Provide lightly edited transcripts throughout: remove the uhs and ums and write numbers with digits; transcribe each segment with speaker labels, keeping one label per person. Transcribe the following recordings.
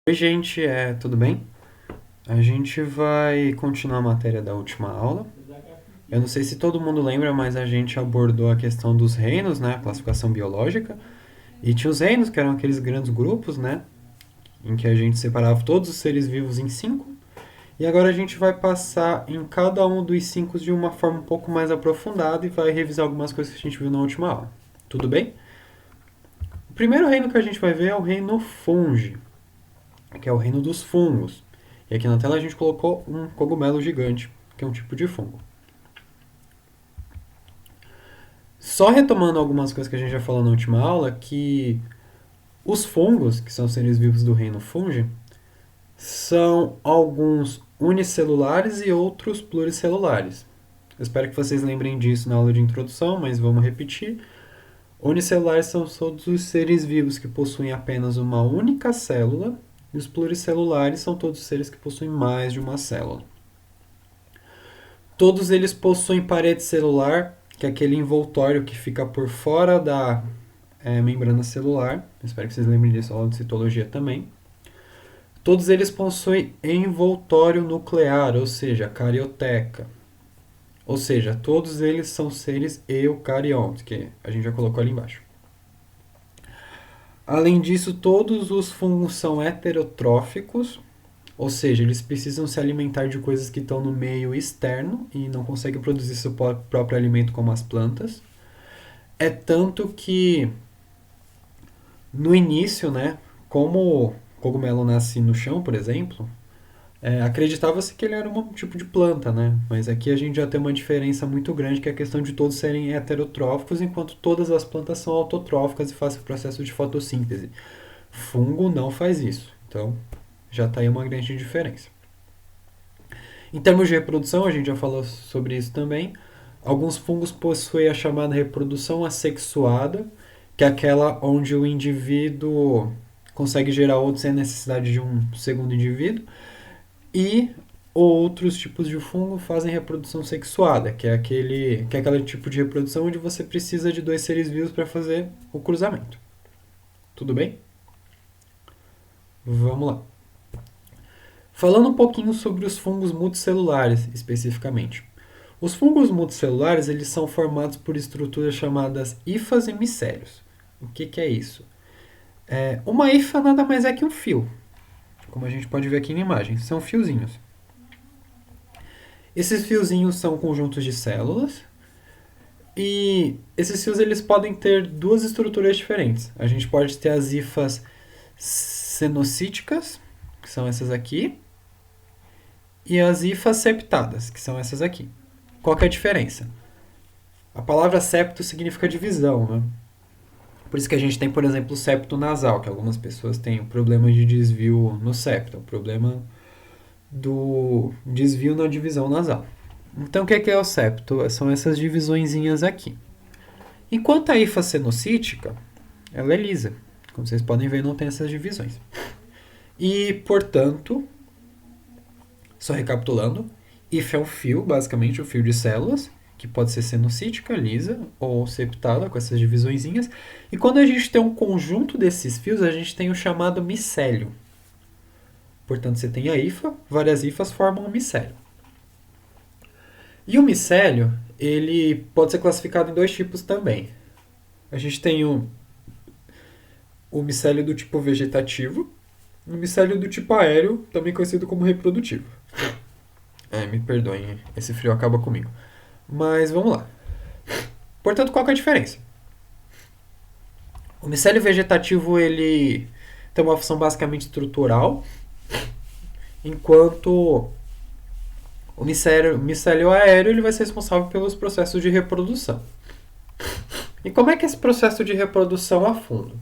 Speaker 1: Oi, gente, tudo bem? A gente vai continuar a matéria da última aula. Eu não sei se todo mundo lembra, mas a gente abordou a questão dos reinos, né? A classificação biológica. E tinha os reinos, que eram aqueles grandes grupos, né? Em que a gente separava todos os seres vivos em cinco. E agora a gente vai passar em cada um dos cinco de uma forma um pouco mais aprofundada e vai revisar algumas coisas que a gente viu na última aula. Tudo bem? O primeiro reino que a gente vai ver é o reino fungi, que é o reino dos fungos. E aqui na tela a gente colocou um cogumelo gigante, que é um tipo de fungo. Só retomando algumas coisas que a gente já falou na última aula, que os fungos, que são seres vivos do reino fungi, são alguns unicelulares e outros pluricelulares. Eu espero que vocês lembrem disso na aula de introdução, mas vamos repetir. Unicelulares são todos os seres vivos que possuem apenas uma única célula, e os pluricelulares são todos os seres que possuem mais de uma célula. Todos eles possuem parede celular, que é aquele envoltório que fica por fora da membrana celular. Espero que vocês lembrem disso na aula de citologia também. Todos eles possuem envoltório nuclear, ou seja, carioteca. Ou seja, todos eles são seres eucariontes, que a gente já colocou ali embaixo. Além disso, todos os fungos são heterotróficos, ou seja, eles precisam se alimentar de coisas que estão no meio externo e não conseguem produzir seu próprio alimento como as plantas. É tanto que no início, né, como o cogumelo nasce no chão, por exemplo, acreditava-se que ele era um tipo de planta, né? Mas aqui a gente já tem uma diferença muito grande, que é a questão de todos serem heterotróficos, enquanto todas as plantas são autotróficas e fazem o processo de fotossíntese. Fungo não faz isso. Então, já está aí uma grande diferença. Em termos de reprodução, a gente já falou sobre isso também. Alguns fungos possuem a chamada reprodução assexuada, que é aquela onde o indivíduo consegue gerar outro sem a necessidade de um segundo indivíduo. E outros tipos de fungo fazem reprodução sexuada, que é aquele tipo de reprodução onde você precisa de dois seres vivos para fazer o cruzamento. Tudo bem? Vamos lá. Falando um pouquinho sobre os fungos multicelulares, especificamente. Os fungos multicelulares eles são formados por estruturas chamadas hifas e micélios. O que é isso? Uma hifa nada mais é que um fio, como a gente pode ver aqui na imagem. São fiozinhos. Esses fiozinhos são conjuntos de células e esses fios eles podem ter duas estruturas diferentes. A gente pode ter as hifas cenocíticas, que são essas aqui, e as hifas septadas, que são essas aqui. Qual que é a diferença? A palavra septo significa divisão, né? Por isso que a gente tem, por exemplo, o septo nasal, que algumas pessoas têm o problema de desvio no septo, o problema do desvio na divisão nasal. Então, o que é o septo? São essas divisõezinhas aqui. Enquanto a hifa cenocítica, ela é lisa. Como vocês podem ver, não tem essas divisões. E, portanto, só recapitulando, hifa é um fio, basicamente um fio de células, que pode ser cenocítica, lisa ou septada, com essas divisõezinhas. E quando a gente tem um conjunto desses fios, a gente tem o chamado micélio. Portanto, você tem a hifa, várias hifas formam um micélio. E o micélio, ele pode ser classificado em dois tipos também. A gente tem o micélio do tipo vegetativo e o micélio do tipo aéreo, também conhecido como reprodutivo. Me perdoem, esse frio acaba comigo. Mas vamos lá. Portanto, qual que é a diferença? O micélio vegetativo ele tem uma função basicamente estrutural, enquanto o micélio aéreo ele vai ser responsável pelos processos de reprodução. E como é que esse processo de reprodução afunda?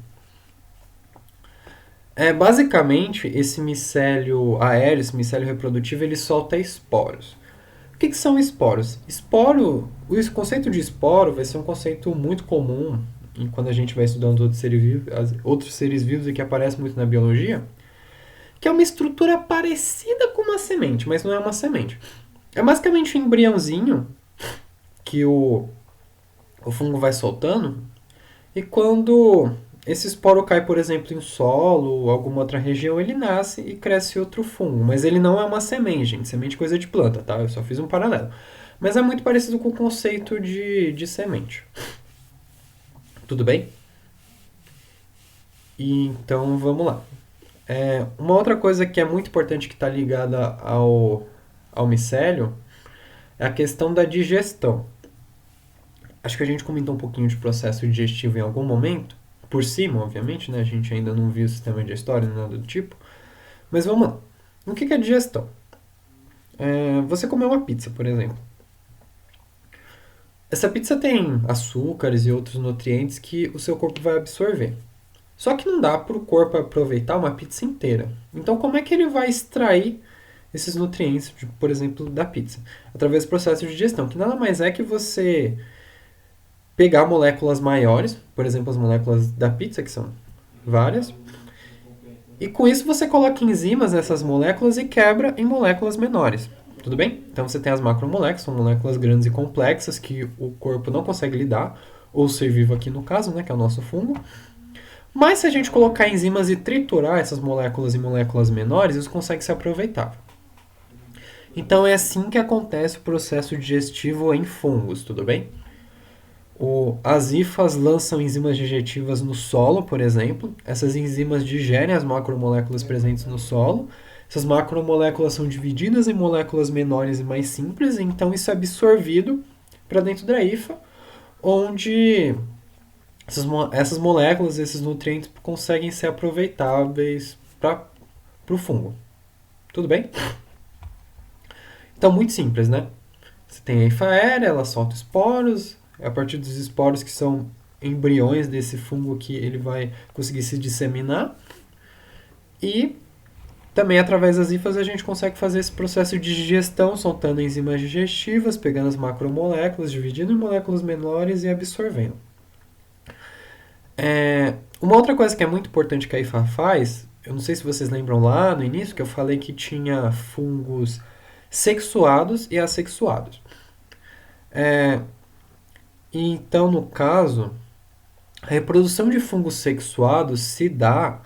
Speaker 1: Basicamente, esse micélio aéreo, esse micélio reprodutivo, ele solta esporos. O que são esporos? O conceito de esporo vai ser um conceito muito comum quando a gente vai estudando outros seres vivos e que aparece muito na biologia, que é uma estrutura parecida com uma semente, mas não é uma semente. É basicamente um embriãozinho que o fungo vai soltando, e quando esse esporo cai, por exemplo, em solo ou alguma outra região, ele nasce e cresce outro fungo. Mas ele não é uma semente, gente. Semente é coisa de planta, tá? Eu só fiz um paralelo. Mas é muito parecido com o conceito de semente. Tudo bem? E então vamos lá. Uma outra coisa que é muito importante que está ligada ao micélio é a questão da digestão. Acho que a gente comentou um pouquinho de processo digestivo em algum momento, por cima, obviamente, né? A gente ainda não viu o sistema digestório, nada do tipo. Mas vamos lá. O que é digestão? Você comeu uma pizza, por exemplo. Essa pizza tem açúcares e outros nutrientes que o seu corpo vai absorver. Só que não dá para o corpo aproveitar uma pizza inteira. Então, como é que ele vai extrair esses nutrientes, por exemplo, da pizza? Através do processo de digestão, que nada mais é que você pegar moléculas maiores, por exemplo, as moléculas da pizza, que são várias, e com isso você coloca enzimas nessas moléculas e quebra em moléculas menores. Tudo bem? Então você tem as macromoléculas, são moléculas grandes e complexas que o corpo não consegue lidar, ou o ser vivo aqui no caso, né, que é o nosso fungo. Mas se a gente colocar enzimas e triturar essas moléculas em moléculas menores, isso consegue ser aproveitável. Então é assim que acontece o processo digestivo em fungos, tudo bem? As hifas lançam enzimas digestivas no solo, por exemplo. Essas enzimas digerem as macromoléculas presentes no solo. Essas macromoléculas são divididas em moléculas menores e mais simples, então isso é absorvido para dentro da hifa, onde essas moléculas, esses nutrientes conseguem ser aproveitáveis para o fungo. Tudo bem? Então, muito simples, né? Você tem a hifa aérea, ela solta esporos, a partir dos esporos que são embriões desse fungo que ele vai conseguir se disseminar. E também através das hifas a gente consegue fazer esse processo de digestão, soltando enzimas digestivas, pegando as macromoléculas, dividindo em moléculas menores e absorvendo. Uma outra coisa que é muito importante que a IFA faz, eu não sei se vocês lembram lá no início que eu falei que tinha fungos sexuados e assexuados. Então, no caso, a reprodução de fungos sexuados se dá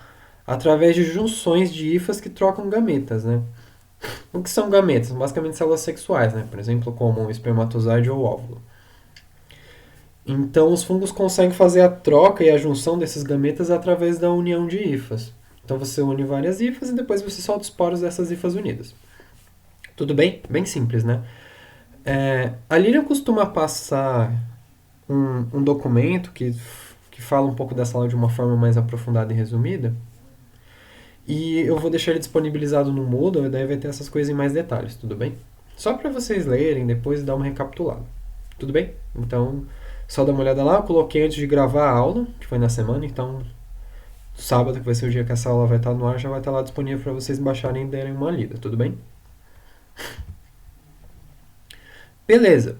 Speaker 1: através de junções de hifas que trocam gametas, né? O que são gametas? Basicamente células sexuais, né? Por exemplo, como um espermatozoide ou óvulo. Então, os fungos conseguem fazer a troca e a junção desses gametas através da união de hifas. Então, você une várias hifas e depois você solta os poros dessas hifas unidas. Tudo bem? Bem simples, né? A Lilian costuma passar um documento que fala um pouco dessa aula de uma forma mais aprofundada e resumida. E eu vou deixar ele disponibilizado no Moodle, e daí vai ter essas coisas em mais detalhes, tudo bem? Só para vocês lerem depois e dar uma recapitulada. Tudo bem? Então, só dá uma olhada lá. Eu coloquei antes de gravar a aula, que foi na semana, então sábado, que vai ser o dia que essa aula vai estar no ar, já vai estar lá disponível para vocês baixarem e derem uma lida, tudo bem? Beleza.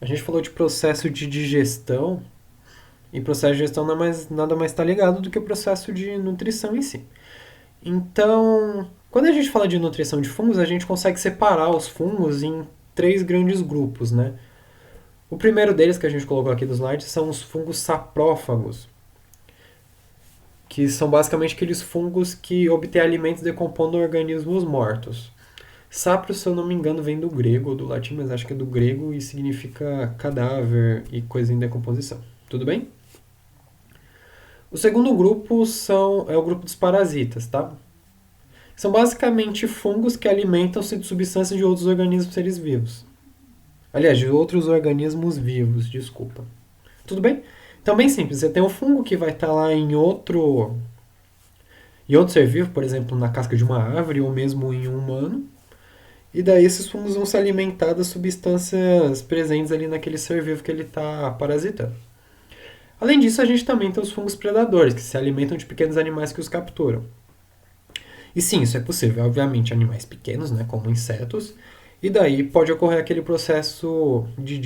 Speaker 1: A gente falou de processo de digestão, e processo de digestão nada mais está ligado do que o processo de nutrição em si. Então, quando a gente fala de nutrição de fungos, a gente consegue separar os fungos em três grandes grupos, né? O primeiro deles que a gente colocou aqui no slide são os fungos saprófagos, que são basicamente aqueles fungos que obtêm alimentos decompondo organismos mortos. Sapro, se eu não me engano, vem do grego ou do latim, mas acho que é do grego e significa cadáver e coisa em decomposição. Tudo bem? O segundo grupo é o grupo dos parasitas, tá? São basicamente fungos que alimentam-se de substâncias de outros organismos seres vivos. Aliás, de outros organismos vivos, desculpa. Tudo bem? Então, bem simples. Você tem um fungo que vai estar lá em outro ser vivo, por exemplo, na casca de uma árvore ou mesmo em um humano. E daí esses fungos vão se alimentar das substâncias presentes ali naquele ser vivo que ele está parasitando. Além disso, a gente também tem os fungos predadores, que se alimentam de pequenos animais que os capturam. E sim, isso é possível. Obviamente, animais pequenos, né, como insetos. E daí pode ocorrer aquele processo de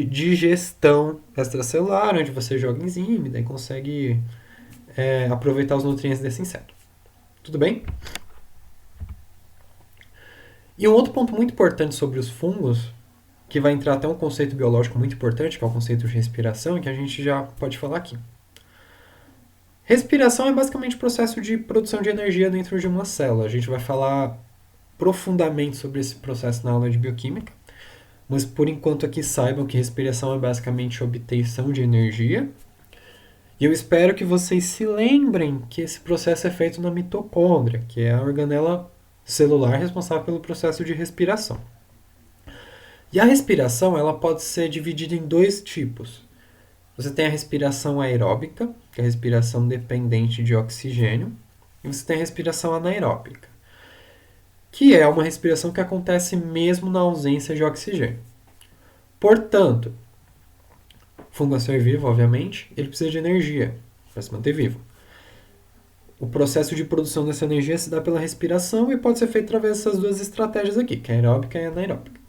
Speaker 1: digestão extracelular, onde você joga enzima e daí consegue aproveitar os nutrientes desse inseto. Tudo bem? E um outro ponto muito importante sobre os fungos que vai entrar até um conceito biológico muito importante, que é o conceito de respiração, que a gente já pode falar aqui. Respiração é basicamente o processo de produção de energia dentro de uma célula. A gente vai falar profundamente sobre esse processo na aula de bioquímica, mas por enquanto aqui saibam que respiração é basicamente a obtenção de energia. E eu espero que vocês se lembrem que esse processo é feito na mitocôndria, que é a organela celular responsável pelo processo de respiração. E a respiração ela pode ser dividida em dois tipos. Você tem a respiração aeróbica, que é a respiração dependente de oxigênio, e você tem a respiração anaeróbica, que é uma respiração que acontece mesmo na ausência de oxigênio. Portanto, o fungo a ser vivo, obviamente, ele precisa de energia para se manter vivo. O processo de produção dessa energia se dá pela respiração e pode ser feito através dessas duas estratégias aqui, que é a aeróbica e a anaeróbica.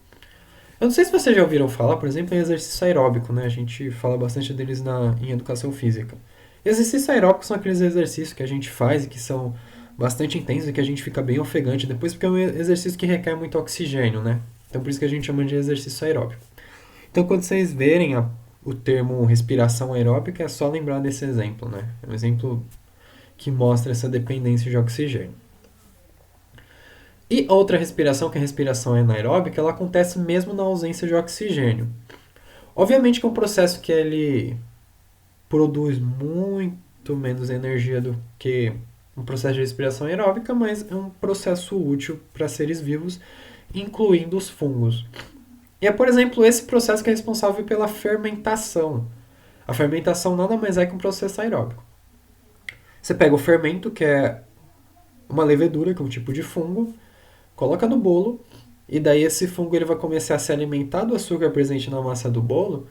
Speaker 1: Eu não sei se vocês já ouviram falar, por exemplo, em exercício aeróbico, né? A gente fala bastante deles em educação física. Exercícios aeróbicos são aqueles exercícios que a gente faz e que são bastante intensos e que a gente fica bem ofegante depois, porque é um exercício que requer muito oxigênio, né? Então por isso que a gente chama de exercício aeróbico. Então quando vocês verem o termo respiração aeróbica, é só lembrar desse exemplo, né? É um exemplo que mostra essa dependência de oxigênio. E outra respiração, que é a respiração anaeróbica, ela acontece mesmo na ausência de oxigênio. Obviamente que é um processo que ele produz muito menos energia do que um processo de respiração aeróbica, mas é um processo útil para seres vivos, incluindo os fungos. E é, por exemplo, esse processo que é responsável pela fermentação. A fermentação nada mais é que um processo aeróbico. Você pega o fermento, que é uma levedura, que é um tipo de fungo, coloca no bolo, e daí esse fungo ele vai começar a se alimentar do açúcar presente na massa do bolo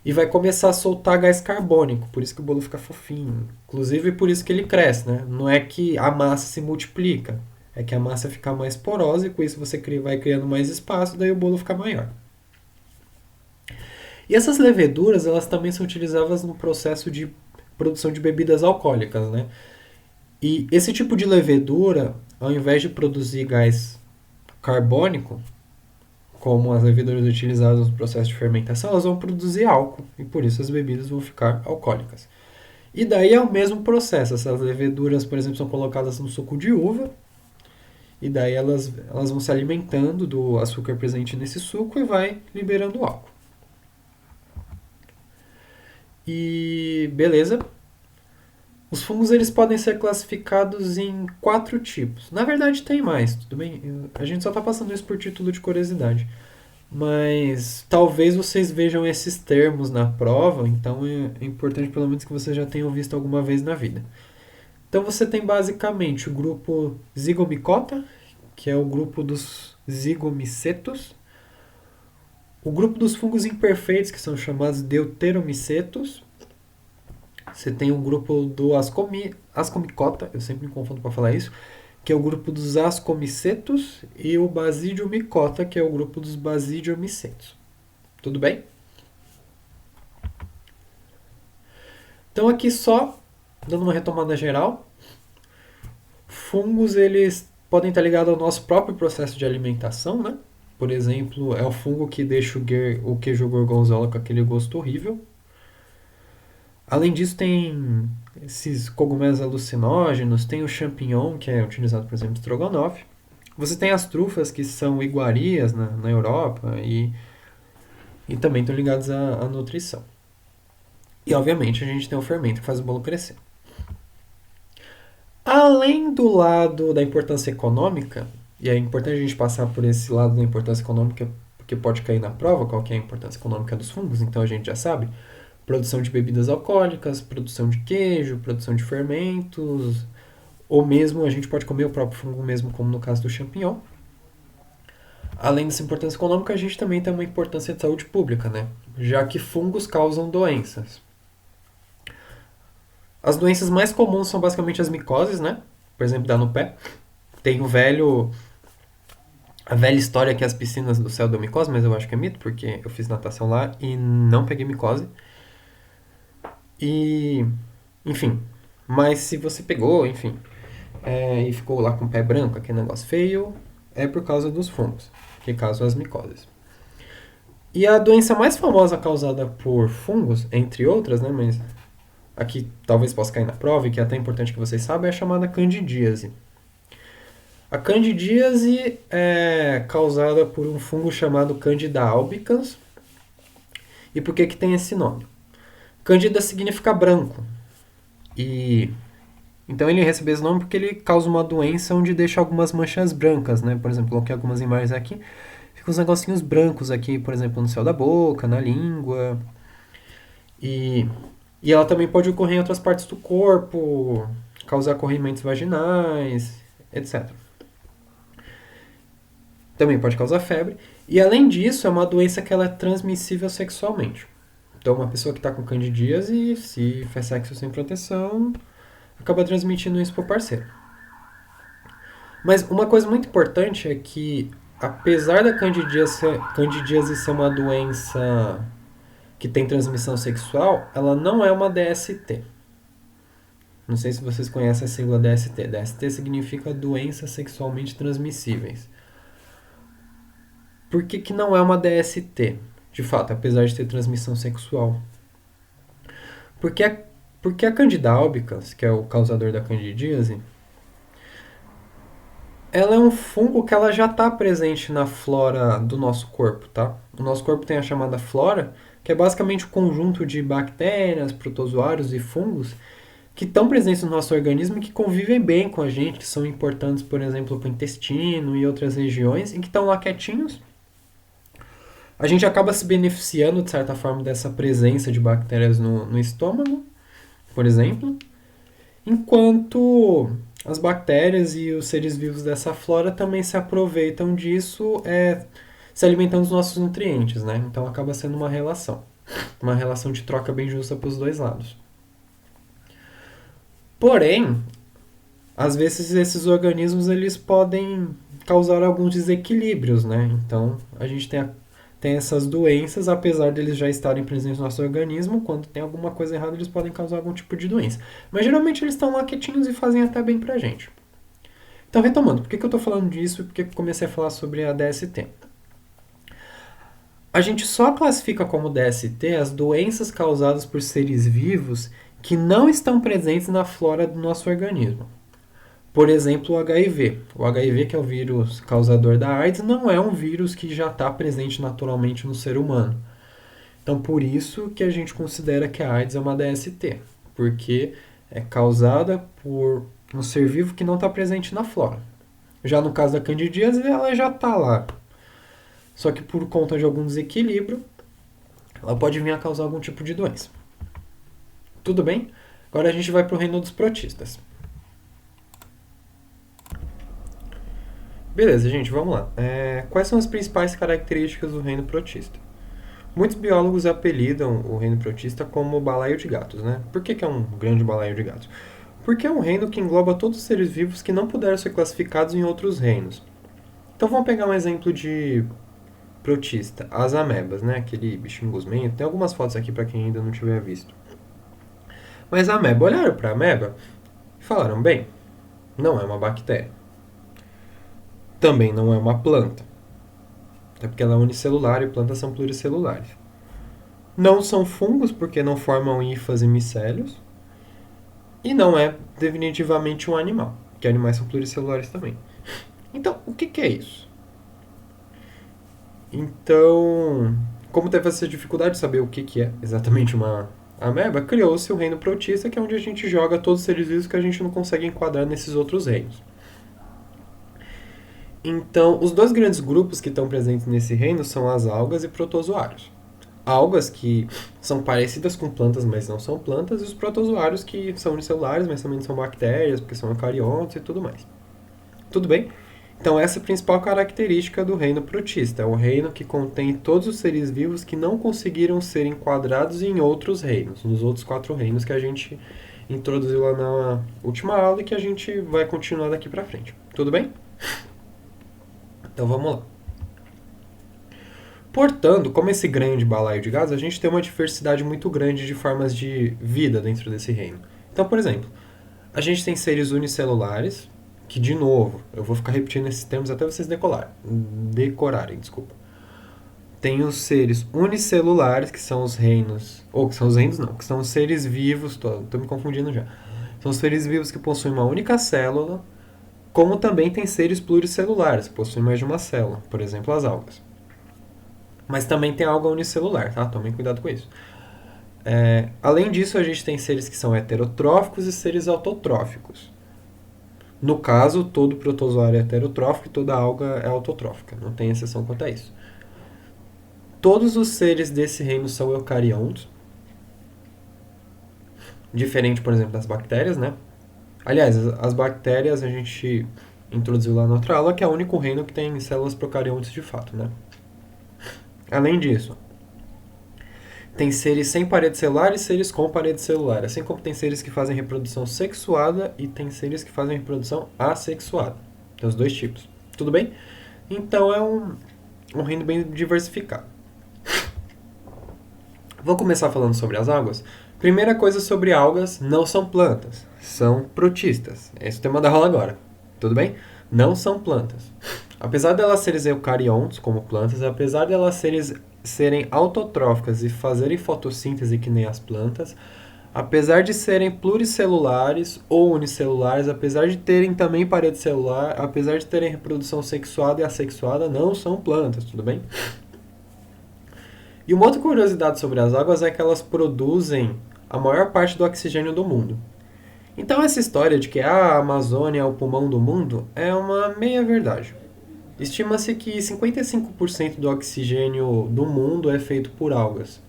Speaker 1: e vai começar a soltar gás carbônico, por isso que o bolo fica fofinho. Inclusive por isso que ele cresce, né? Não é que a massa se multiplica, é que a massa fica mais porosa e com isso você vai criando mais espaço, daí o bolo fica maior. E essas leveduras, elas também são utilizadas no processo de produção de bebidas alcoólicas, né? E esse tipo de levedura, ao invés de produzir gás carbônico, como as leveduras utilizadas no processo de fermentação, elas vão produzir álcool e por isso as bebidas vão ficar alcoólicas. E daí é o mesmo processo. Essas leveduras, por exemplo, são colocadas no suco de uva e daí elas vão se alimentando do açúcar presente nesse suco e vai liberando álcool. E beleza. Os fungos eles podem ser classificados em 4 tipos. Na verdade tem mais, tudo bem? A gente só está passando isso por título de curiosidade. Mas talvez vocês vejam esses termos na prova, então é importante pelo menos que vocês já tenham visto alguma vez na vida. Então você tem basicamente o grupo Zygomicota, que é o grupo dos zigomicetos, o grupo dos fungos imperfeitos, que são chamados deuteromicetos. Você tem o grupo do Ascomicota, eu sempre me confundo para falar isso, que é o grupo dos ascomicetos, e o Basidiomycota, que é o grupo dos basidiomicetos. Tudo bem? Então aqui só, dando uma retomada geral, fungos eles podem estar ligados ao nosso próprio processo de alimentação, né? Por exemplo, é o fungo que deixa o queijo gorgonzola com aquele gosto horrível. Além disso, tem esses cogumelos alucinógenos, tem o champignon, que é utilizado, por exemplo, em estrogonofe. Você tem as trufas, que são iguarias na Europa e também estão ligados à nutrição. E, obviamente, a gente tem o fermento que faz o bolo crescer. Além do lado da importância econômica, e é importante a gente passar por esse lado da importância econômica, porque pode cair na prova qual que é a importância econômica dos fungos, então a gente já sabe. Produção de bebidas alcoólicas, produção de queijo, produção de fermentos, ou mesmo a gente pode comer o próprio fungo mesmo, como no caso do champignon. Além dessa importância econômica, a gente também tem uma importância de saúde pública, né? Já que fungos causam doenças. As doenças mais comuns são basicamente as micoses, né? Por exemplo, dá no pé. Tem a velha história que as piscinas do céu dão micose, mas eu acho que é mito, porque eu fiz natação lá e não peguei micose. E, enfim, mas se você pegou, enfim, e ficou lá com o pé branco, aquele negócio feio, é por causa dos fungos, que causam as micoses. E a doença mais famosa causada por fungos, entre outras, né, mas aqui talvez possa cair na prova e que é até importante que vocês saibam, é a chamada candidíase. A candidíase é causada por um fungo chamado Candida albicans. E por que que tem esse nome? Candida significa branco. E então ele recebeu esse nome porque ele causa uma doença onde deixa algumas manchas brancas, né? Por exemplo, coloquei algumas imagens aqui. Fica uns negocinhos brancos aqui, por exemplo, no céu da boca, na língua. E, e ela também pode ocorrer em outras partes do corpo, causar corrimentos vaginais, etc. Também pode causar febre. E além disso, é uma doença que ela é transmissível sexualmente. Então, uma pessoa que está com candidíase, se faz sexo sem proteção, acaba transmitindo isso para o parceiro. Mas uma coisa muito importante é que, apesar da candidíase ser uma doença que tem transmissão sexual, ela não é uma DST. Não sei se vocês conhecem a sigla DST. DST significa doenças sexualmente transmissíveis. Por que, que não é uma DST? De fato, apesar de ter transmissão sexual. Porque a, porque a Candida albicans, que é o causador da candidíase, ela é um fungo que ela já está presente na flora do nosso corpo, tá? O nosso corpo tem a chamada flora, que é basicamente o conjunto de bactérias, protozoários e fungos que estão presentes no nosso organismo e que convivem bem com a gente, que são importantes, por exemplo, para o intestino e outras regiões, e que estão lá quietinhos. A gente acaba se beneficiando, de certa forma, dessa presença de bactérias no estômago, por exemplo, enquanto as bactérias e os seres vivos dessa flora também se aproveitam disso, se alimentando dos nossos nutrientes, né? Então acaba sendo uma relação de troca bem justa para os dois lados. Porém, às vezes esses organismos eles podem causar alguns desequilíbrios, né? Então a gente tem essas doenças, apesar deles já estarem presentes no nosso organismo, quando tem alguma coisa errada eles podem causar algum tipo de doença. Mas geralmente eles estão lá quietinhos e fazem até bem pra gente. Então, retomando, por que eu estou falando disso e por que eu comecei a falar sobre a DST? A gente só classifica como DST as doenças causadas por seres vivos que não estão presentes na flora do nosso organismo. Por exemplo, o HIV. O HIV, que é o vírus causador da AIDS, não é um vírus que já está presente naturalmente no ser humano. Então, por isso que a gente considera que a AIDS é uma DST, porque é causada por um ser vivo que não está presente na flora. Já no caso da candidíase, ela já está lá. Só que por conta de algum desequilíbrio, ela pode vir a causar algum tipo de doença. Tudo bem? Agora a gente vai para o reino dos protistas. Beleza, gente, vamos lá. Quais são as principais características do reino protista? Muitos biólogos apelidam o reino protista como balaio de gatos, né? Por que é um grande balaio de gatos? Porque é um reino que engloba todos os seres vivos que não puderam ser classificados em outros reinos. Então vamos pegar um exemplo de protista, as amebas, né? Aquele bichinho gosmento. Tem algumas fotos aqui para quem ainda não tiver visto. Mas a ameba, olharam para a ameba e falaram, bem, não é uma bactéria. Também não é uma planta. Até porque ela é unicelular e plantas são pluricelulares. Não são fungos porque não formam hifas e micélios. E não é definitivamente um animal, porque animais são pluricelulares também. Então, o que é isso? Então, como teve essa dificuldade de saber o que é exatamente uma ameba, criou-se o reino protista, que é onde a gente joga todos os seres vivos que a gente não consegue enquadrar nesses outros reinos. Então, os dois grandes grupos que estão presentes nesse reino são as algas e protozoários. Algas que são parecidas com plantas, mas não são plantas, e os protozoários que são unicelulares, mas também são bactérias, porque são eucariontes e tudo mais. Tudo bem? Então essa é a principal característica do reino protista. É o reino que contém todos os seres vivos que não conseguiram ser enquadrados em outros reinos, nos outros 4 reinos que a gente introduziu lá na última aula e que a gente vai continuar daqui pra frente. Tudo bem? Então vamos lá. Portanto, como esse grande balaio de gases, a gente tem uma diversidade muito grande de formas de vida dentro desse reino. Então, por exemplo, a gente tem seres unicelulares, que, de novo, eu vou ficar repetindo esses termos até vocês decorarem, desculpa. Tem os seres unicelulares, que são os reinos. Ou que são os reinos, não, que são os seres vivos. Tô me confundindo já. São os seres vivos que possuem uma única célula, como também tem seres pluricelulares, que possuem mais de uma célula, por exemplo, as algas. Mas também tem alga unicelular, tá? Tomem cuidado com isso. Além disso, a gente tem seres que são heterotróficos e seres autotróficos. No caso, todo protozoário é heterotrófico e toda alga é autotrófica. Não tem exceção quanto a isso. Todos os seres desse reino são eucariontos. Diferente, por exemplo, das bactérias, né? Aliás, as bactérias a gente introduziu lá na outra aula, que é o único reino que tem células procariontes de fato, né? Além disso, tem seres sem parede celular e seres com parede celular. Assim como tem seres que fazem reprodução sexuada e tem seres que fazem reprodução assexuada. Tem os dois tipos. Tudo bem? Então é um reino bem diversificado. Vou começar falando sobre as algas. Primeira coisa sobre algas, não são plantas, são protistas. Esse é o tema da aula agora. Tudo bem? Não são plantas. Apesar de elas serem eucariontos, como plantas, apesar de elas serem autotróficas e fazerem fotossíntese que nem as plantas, apesar de serem pluricelulares ou unicelulares, apesar de terem também parede celular, apesar de terem reprodução sexuada e assexuada, não são plantas, tudo bem? E uma outra curiosidade sobre as águas é que elas produzem a maior parte do oxigênio do mundo. Então essa história de que a Amazônia é o pulmão do mundo é uma meia verdade. Estima-se que 55% do oxigênio do mundo é feito por algas.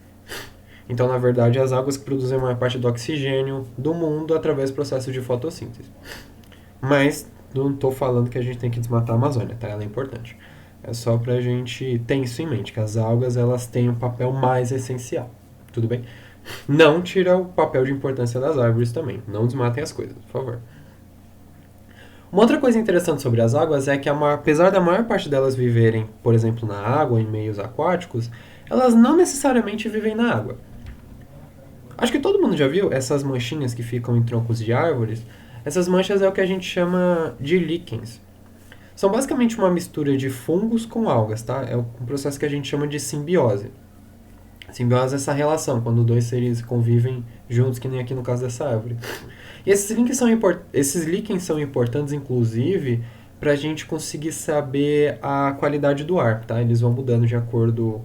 Speaker 1: Então, na verdade, as algas que produzem a maior parte do oxigênio do mundo através do processo de fotossíntese. Mas não estou falando que a gente tem que desmatar a Amazônia, tá? Ela é importante. É só pra gente ter isso em mente, que as algas elas têm um papel mais essencial. Tudo bem? Não tira o papel de importância das árvores também. Não desmatem as coisas, por favor. Uma outra coisa interessante sobre as águas é que, apesar da maior parte delas viverem, por exemplo, na água, em meios aquáticos, elas não necessariamente vivem na água. Acho que todo mundo já viu essas manchinhas que ficam em troncos de árvores. Essas manchas é o que a gente chama de líquens. São basicamente uma mistura de fungos com algas, tá? É um processo que a gente chama de simbiose. Simbiose é essa relação, quando dois seres convivem juntos, que nem aqui no caso dessa árvore. E esses líquens são importantes, inclusive, para a gente conseguir saber a qualidade do ar, tá? Eles vão mudando de acordo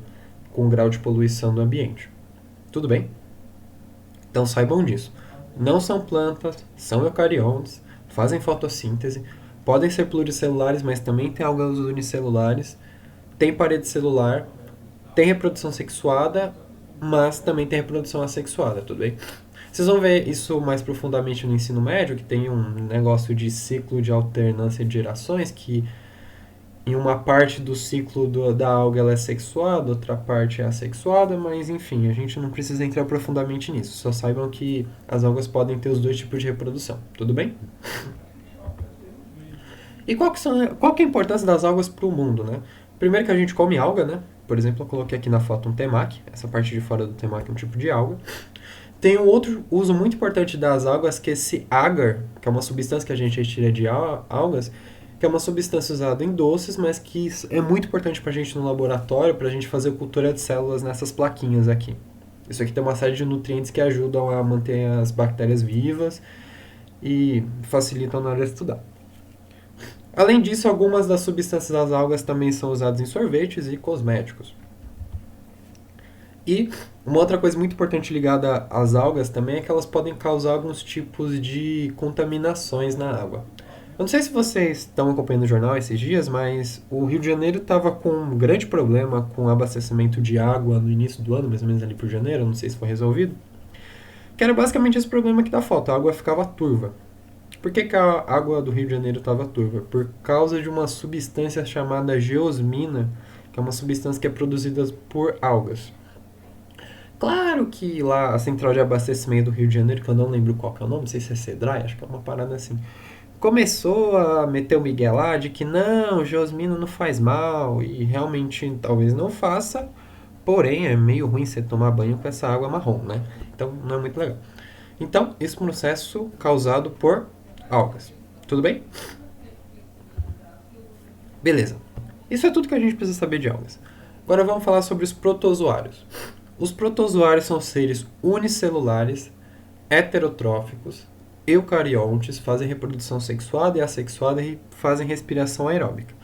Speaker 1: com o grau de poluição do ambiente. Tudo bem? Então saibam disso. Não são plantas, são eucariontes, fazem fotossíntese, podem ser pluricelulares, mas também tem algas unicelulares, tem parede celular, tem reprodução sexuada, mas também tem reprodução assexuada, tudo bem? Vocês vão ver isso mais profundamente no ensino médio, que tem um negócio de ciclo de alternância de gerações, que em uma parte do ciclo da alga ela é sexuada, outra parte é assexuada, mas enfim, a gente não precisa entrar profundamente nisso. Só saibam que as algas podem ter os dois tipos de reprodução, tudo bem? E qual que é a importância das algas para o mundo, né? Primeiro que a gente come alga, né? Por exemplo, eu coloquei aqui na foto um temaki. Essa parte de fora do temaki é um tipo de alga. Tem um outro uso muito importante das algas, que é esse agar, que é uma substância que a gente retira de algas, que é uma substância usada em doces, mas que é muito importante para a gente no laboratório, para a gente fazer cultura de células nessas plaquinhas aqui. Isso aqui tem uma série de nutrientes que ajudam a manter as bactérias vivas e facilitam na hora de estudar. Além disso, algumas das substâncias das algas também são usadas em sorvetes e cosméticos. E uma outra coisa muito importante ligada às algas também é que elas podem causar alguns tipos de contaminações na água. Eu não sei se vocês estão acompanhando o jornal esses dias, mas o Rio de Janeiro estava com um grande problema com o abastecimento de água no início do ano, mais ou menos ali por janeiro, não sei se foi resolvido. Que era basicamente esse problema que dá falta, a água ficava turva. Por que a água do Rio de Janeiro estava turva? Por causa de uma substância chamada geosmina, que é uma substância que é produzida por algas. Claro que lá a central de abastecimento do Rio de Janeiro, que eu não lembro qual que é o nome, não sei se é Cedrai, acho que é uma parada assim, começou a meter o migué lá de que não, geosmina não faz mal, e realmente talvez não faça, porém é meio ruim você tomar banho com essa água marrom, né? Então não é muito legal. Então, esse processo causado por algas. Tudo bem? Beleza. Isso é tudo que a gente precisa saber de algas. Agora vamos falar sobre os protozoários. Os protozoários são seres unicelulares, heterotróficos, eucariontes, fazem reprodução sexuada e assexuada e fazem respiração aeróbica.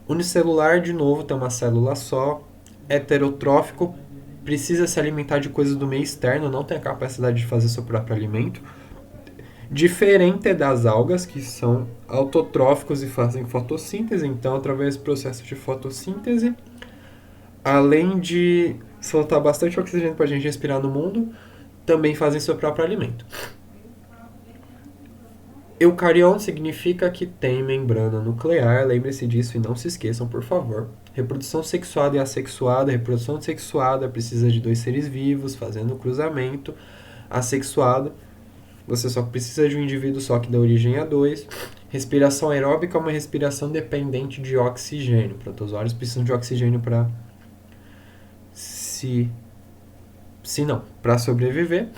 Speaker 1: Unicelular, de novo, tem uma célula só. Heterotrófico, precisa se alimentar de coisas do meio externo, não tem a capacidade de fazer seu próprio alimento. Diferente das algas, que são autotróficos e fazem fotossíntese, então, através do processo de fotossíntese, além de soltar bastante oxigênio para a gente respirar no mundo, também fazem seu próprio alimento. Eucarion significa que tem membrana nuclear, lembre-se disso e não se esqueçam, por favor. Reprodução sexuada e assexuada. Reprodução sexuada precisa de 2 seres vivos fazendo cruzamento. Assexuada, você só precisa de um indivíduo só que dá origem a 2. Respiração aeróbica é uma respiração dependente de oxigênio. Protozoários precisam de oxigênio para para sobreviver.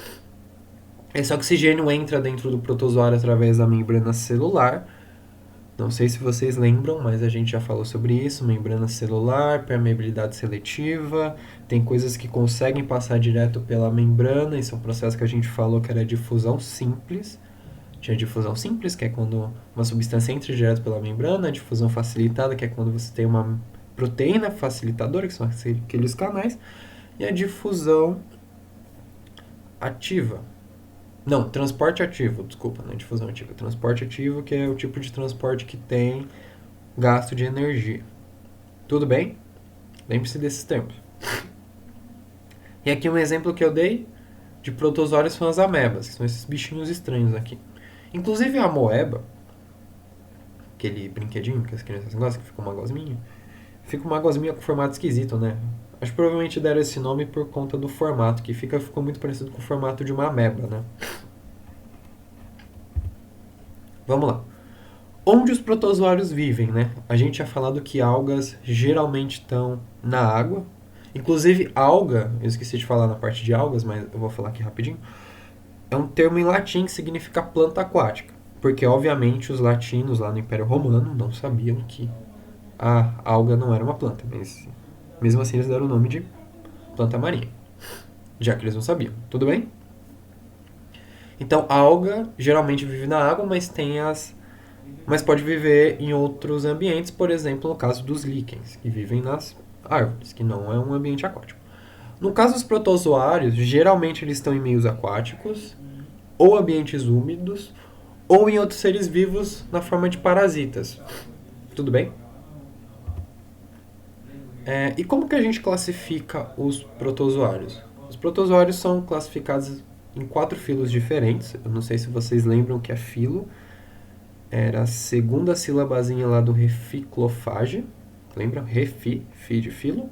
Speaker 1: Esse oxigênio entra dentro do protozoário através da membrana celular. Não sei se vocês lembram, mas a gente já falou sobre isso. Membrana celular, permeabilidade seletiva. Tem coisas que conseguem passar direto pela membrana. Esse é um processo que a gente falou que era difusão simples. Tinha difusão simples, que é quando uma substância entra direto pela membrana. A difusão facilitada, que é quando você tem uma proteína facilitadora, que são aqueles canais. E a difusão ativa. Não, transporte ativo, desculpa, não é difusão ativa. Transporte ativo, que é o tipo de transporte que tem gasto de energia. Tudo bem? Lembre-se desses termos. E aqui um exemplo que eu dei de protozoários são as amebas, que são esses bichinhos estranhos aqui. Inclusive a amoeba, aquele brinquedinho que as crianças gostam, que fica uma gosminha com formato esquisito, né? Acho que provavelmente deram esse nome por conta do formato, que ficou muito parecido com o formato de uma ameba, né? Vamos lá. Onde os protozoários vivem, né? A gente tinha falado que algas geralmente estão na água. Inclusive, alga, eu esqueci de falar na parte de algas, mas eu vou falar aqui rapidinho. É um termo em latim que significa planta aquática. Porque, obviamente, os latinos lá no Império Romano não sabiam que a alga não era uma planta, mas mesmo assim eles deram o nome de planta marinha, já que eles não sabiam. Tudo bem? Então, a alga geralmente vive na água, mas pode viver em outros ambientes, por exemplo, no caso dos líquens, que vivem nas árvores, que não é um ambiente aquático. No caso dos protozoários, geralmente eles estão em meios aquáticos, ou ambientes úmidos, ou em outros seres vivos na forma de parasitas. Tudo bem? E como que a gente classifica os protozoários? Os protozoários são classificados em 4 filos diferentes. Eu não sei se vocês lembram que é filo. Era a segunda sílabazinha lá do reficlofage. Lembra? Fi de filo.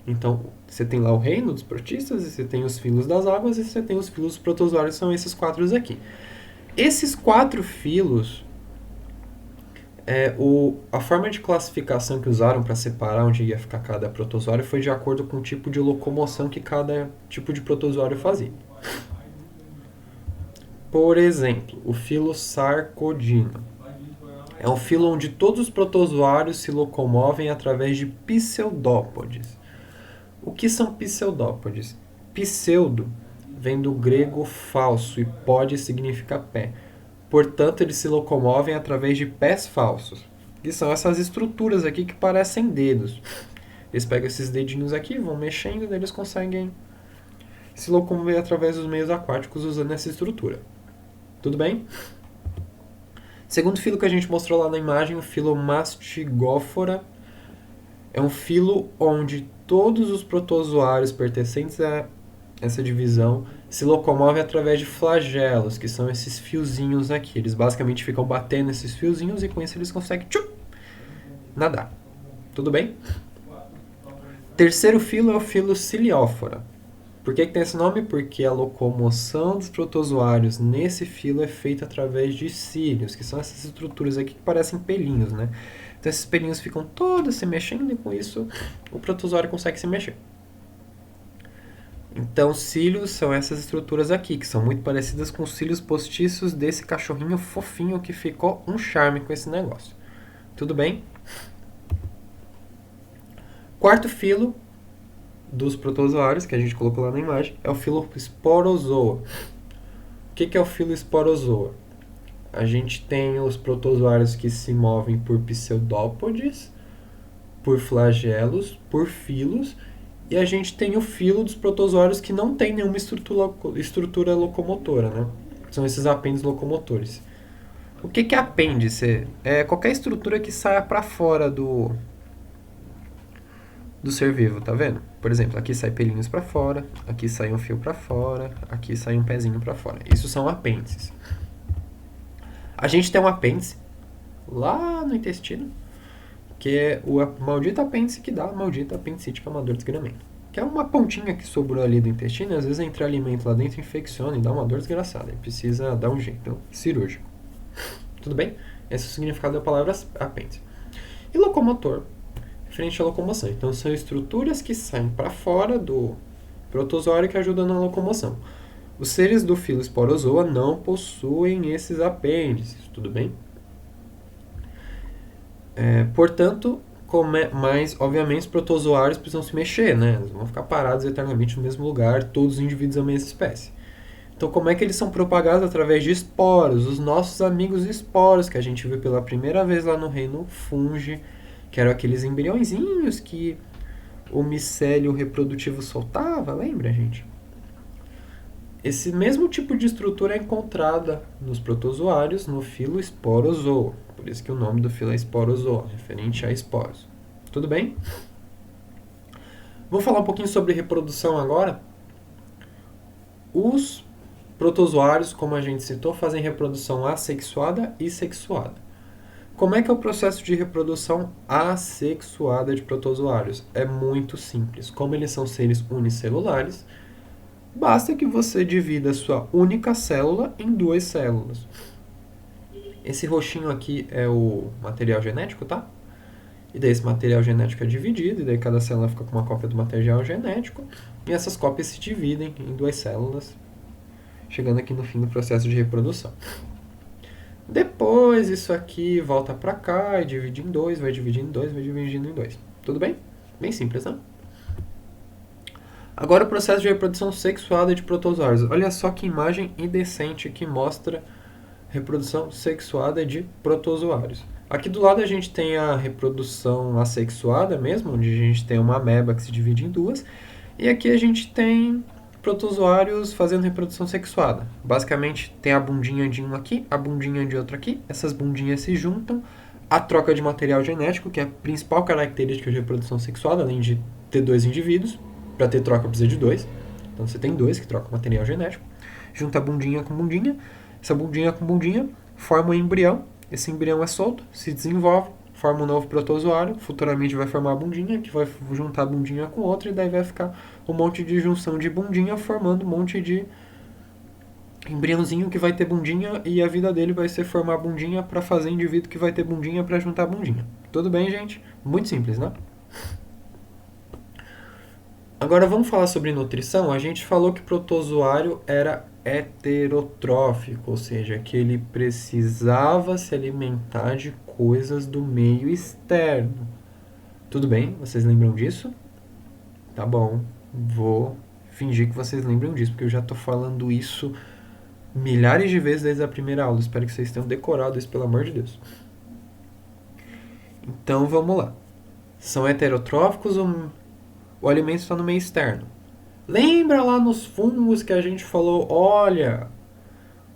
Speaker 1: Então, você tem lá o reino dos protistas, e você tem os filos das águas, e você tem os filos dos protozoários, são esses 4 aqui. Esses 4 filos, a forma de classificação que usaram para separar onde ia ficar cada protozoário foi de acordo com o tipo de locomoção que cada tipo de protozoário fazia. Por exemplo, o filo Sarcodina. É um filo onde todos os protozoários se locomovem através de pseudópodes. O que são pseudópodes? Pseudo vem do grego falso e pode significa pé. Portanto, eles se locomovem através de pés falsos, que são essas estruturas aqui que parecem dedos. Eles pegam esses dedinhos aqui, vão mexendo e eles conseguem se locomover através dos meios aquáticos usando essa estrutura. Tudo bem? Segundo filo que a gente mostrou lá na imagem, o filo Mastigófora, é um filo onde todos os protozoários pertencentes a essa divisão se locomovem através de flagelos, que são esses fiozinhos aqui. Eles basicamente ficam batendo esses fiozinhos e com isso eles conseguem nadar. Tudo bem? Terceiro filo é o filo Ciliófora. Por que tem esse nome? Porque a locomoção dos protozoários nesse filo é feita através de cílios, que são essas estruturas aqui que parecem pelinhos, né? Então esses pelinhos ficam todos se mexendo e com isso o protozoário consegue se mexer. Então cílios são essas estruturas aqui, que são muito parecidas com os cílios postiços desse cachorrinho fofinho que ficou um charme com esse negócio. Tudo bem? Quarto filo dos protozoários, que a gente colocou lá na imagem, é o filo esporozoa. O que é o filo esporozoa? A gente tem os protozoários que se movem por pseudópodes, por flagelos, por filos, e a gente tem o filo dos protozoários que não tem nenhuma estrutura locomotora, né? São esses apêndices locomotores. O que é apêndice? É qualquer estrutura que saia para fora do ser vivo, tá vendo? Por exemplo, aqui sai pelinhos para fora, aqui sai um fio para fora, aqui sai um pezinho para fora. Isso são apêndices. A gente tem um apêndice lá no intestino, que é o maldito apêndice que dá a maldita apendicite, que é uma dor de desgramento. Que é uma pontinha que sobrou ali do intestino, e às vezes entra alimento lá dentro, infecciona e dá uma dor desgraçada. E precisa dar um jeito cirúrgico. Tudo bem? Esse é o significado da palavra apêndice. E locomotor, frente à locomoção. Então são estruturas que saem para fora do protozoário que ajudam na locomoção. Os seres do filo esporozoa não possuem esses apêndices, tudo bem? Portanto, mas obviamente os protozoários precisam se mexer, né? Eles vão ficar parados eternamente no mesmo lugar, todos os indivíduos da mesma espécie. Então, como é que eles são propagados? Através de esporos, os nossos amigos esporos, que a gente viu pela primeira vez lá no reino fungi, que eram aqueles embriõezinhos que o micélio reprodutivo soltava, lembra, gente? Esse mesmo tipo de estrutura é encontrada nos protozoários no filo esporozoa. Por isso que o nome do filo é esporozoa, referente a esporos. Tudo bem? Vou falar um pouquinho sobre reprodução agora. Os protozoários, como a gente citou, fazem reprodução assexuada e sexuada. Como é que é o processo de reprodução assexuada de protozoários? É muito simples. Como eles são seres unicelulares, basta que você divida a sua única célula em duas células. Esse roxinho aqui é o material genético, tá? E daí esse material genético é dividido, e daí cada célula fica com uma cópia do material genético, e essas cópias se dividem em duas células, chegando aqui no fim do processo de reprodução. Depois isso aqui volta para cá e divide em dois, vai dividindo em dois, vai dividindo em dois. Tudo bem? Bem simples, né? Agora o processo de reprodução sexuada de protozoários. Olha só que imagem indecente que mostra reprodução sexuada de protozoários. Aqui do lado a gente tem a reprodução assexuada mesmo, onde a gente tem uma ameba que se divide em duas. E aqui a gente tem protozoários fazendo reprodução sexuada. Basicamente tem a bundinha de um aqui, a bundinha de outro aqui. Essas bundinhas se juntam. A troca de material genético, que é a principal característica de reprodução sexuada, além de ter dois indivíduos. Para ter troca precisa de dois. Então você tem dois que trocam material genético. Junta bundinha com bundinha. Essa bundinha com bundinha forma um embrião. Esse embrião é solto, se desenvolve, forma um novo protozoário. Futuramente vai formar a bundinha, que vai juntar a bundinha com outra. E daí vai ficar um monte de junção de bundinha, formando um monte de embriãozinho que vai ter bundinha. E a vida dele vai ser formar bundinha para fazer indivíduo que vai ter bundinha para juntar bundinha. Tudo bem, gente? Muito simples, né? Agora vamos falar sobre nutrição. A gente falou que o protozoário era heterotrófico, ou seja, que ele precisava se alimentar de coisas do meio externo. Tudo bem? Vocês lembram disso? Tá bom. Vou fingir que vocês lembram disso, porque eu já estou falando isso milhares de vezes desde a primeira aula. Espero que vocês tenham decorado isso, pelo amor de Deus. Então vamos lá. São heterotróficos ou o alimento está no meio externo? Lembra lá nos fungos que a gente falou, olha,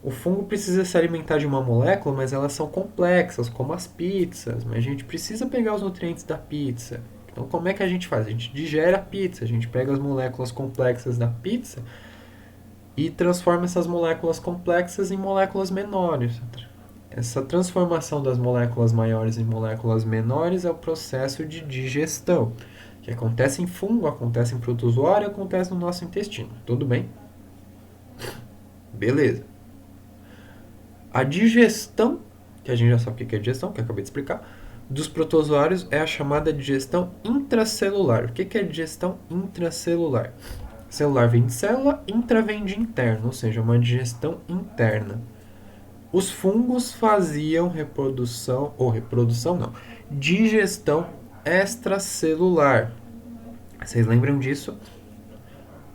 Speaker 1: o fungo precisa se alimentar de uma molécula, mas elas são complexas, como as pizzas, mas a gente precisa pegar os nutrientes da pizza. Então como é que a gente faz? A gente digere a pizza, a gente pega as moléculas complexas da pizza e transforma essas moléculas complexas em moléculas menores. Essa transformação das moléculas maiores em moléculas menores é o processo de digestão, que acontece em fungo, acontece em protozoário, acontece no nosso intestino. Tudo bem? Beleza. A digestão, que a gente já sabe o que é digestão, que eu acabei de explicar, dos protozoários é a chamada digestão intracelular. O que é digestão intracelular? Celular vem de célula, intra vem de interno, ou seja, uma digestão interna. Os fungos faziam digestão extracelular. Vocês lembram disso?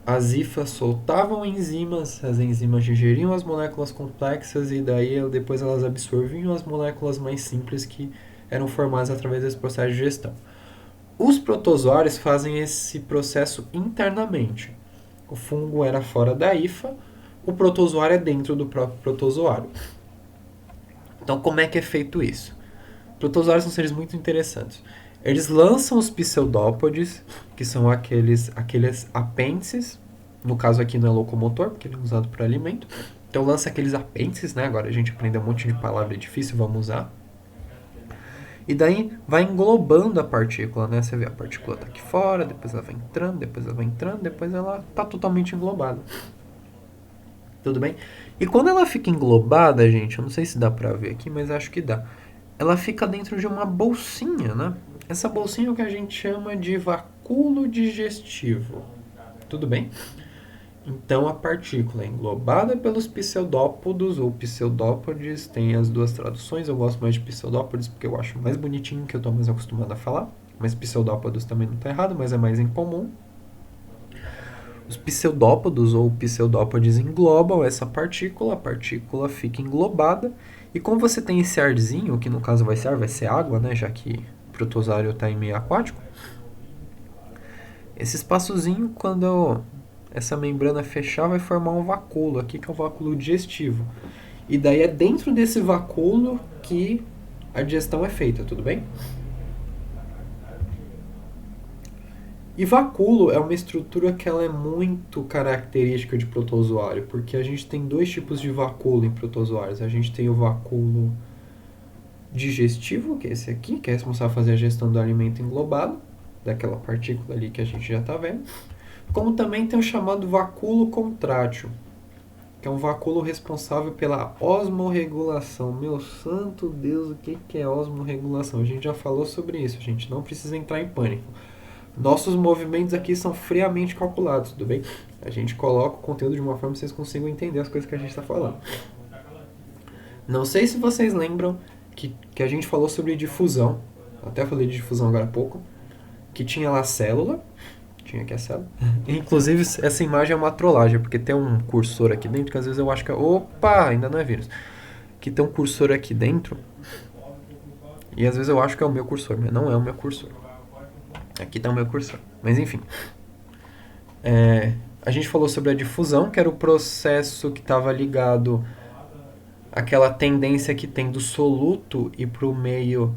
Speaker 1: As hifas soltavam enzimas, as enzimas digeriam as moléculas complexas e daí depois elas absorviam as moléculas mais simples que eram formadas através desse processo de digestão. Os protozoários fazem esse processo internamente. O fungo era fora da hifa, o protozoário é dentro do próprio protozoário. Então, como é que é feito isso? Protozoários são seres muito interessantes. Eles lançam os pseudópodes, que são aqueles apêndices. No caso aqui não é locomotor, porque ele é usado para alimento. Então lança aqueles apêndices, né? Agora a gente aprende um monte de palavra difícil, vamos usar. E daí vai englobando a partícula, né? Você vê a partícula tá aqui fora, depois ela vai entrando, depois ela vai entrando, depois ela tá totalmente englobada. Tudo bem? E quando ela fica englobada, gente, eu não sei se dá pra ver aqui, mas acho que dá. Ela fica dentro de uma bolsinha, né? Essa bolsinha é o que a gente chama de vacúolo digestivo. Tudo bem? Então a partícula é englobada pelos pseudópodos ou pseudópodes, tem as duas traduções, eu gosto mais de pseudópodes porque eu acho mais bonitinho, que eu estou mais acostumado a falar, mas pseudópodos também não está errado, mas é mais incomum. Os pseudópodos ou pseudópodes englobam essa partícula, a partícula fica englobada, e como você tem esse arzinho, que no caso vai ser água, né, já que o protozoário está em meio aquático, esse espaçozinho, quando essa membrana fechar, vai formar um vacúolo aqui, que é o vacúolo digestivo. E daí é dentro desse vacúolo que a digestão é feita, tudo bem? E vacúolo é uma estrutura que ela é muito característica de protozoário, porque a gente tem dois tipos de vacúolo em protozoários. A gente tem o vacúolo digestivo, que é esse aqui, que é responsável por fazer a gestão do alimento englobado, daquela partícula ali que a gente já está vendo. Como também tem o chamado vacúolo contrátil, que é um vacúolo responsável pela osmorregulação. Meu santo Deus, o que é osmorregulação? A gente já falou sobre isso, a gente não precisa entrar em pânico. Nossos movimentos aqui são friamente calculados, tudo bem? A gente coloca o conteúdo de uma forma que vocês consigam entender as coisas que a gente está falando. Não sei se vocês lembram que a gente falou sobre difusão, até falei de difusão agora há pouco, que tinha lá a célula, tinha aqui a célula. Inclusive, essa imagem é uma trollagem, porque tem um cursor aqui dentro, que às vezes eu acho que é... Opa, ainda não é vírus. Que tem um cursor aqui dentro, e às vezes eu acho que é o meu cursor, mas não é o meu cursor. Aqui está o meu cursor. Mas enfim. A gente falou sobre a difusão, que era o processo que estava ligado àquela tendência que tem do soluto e para o meio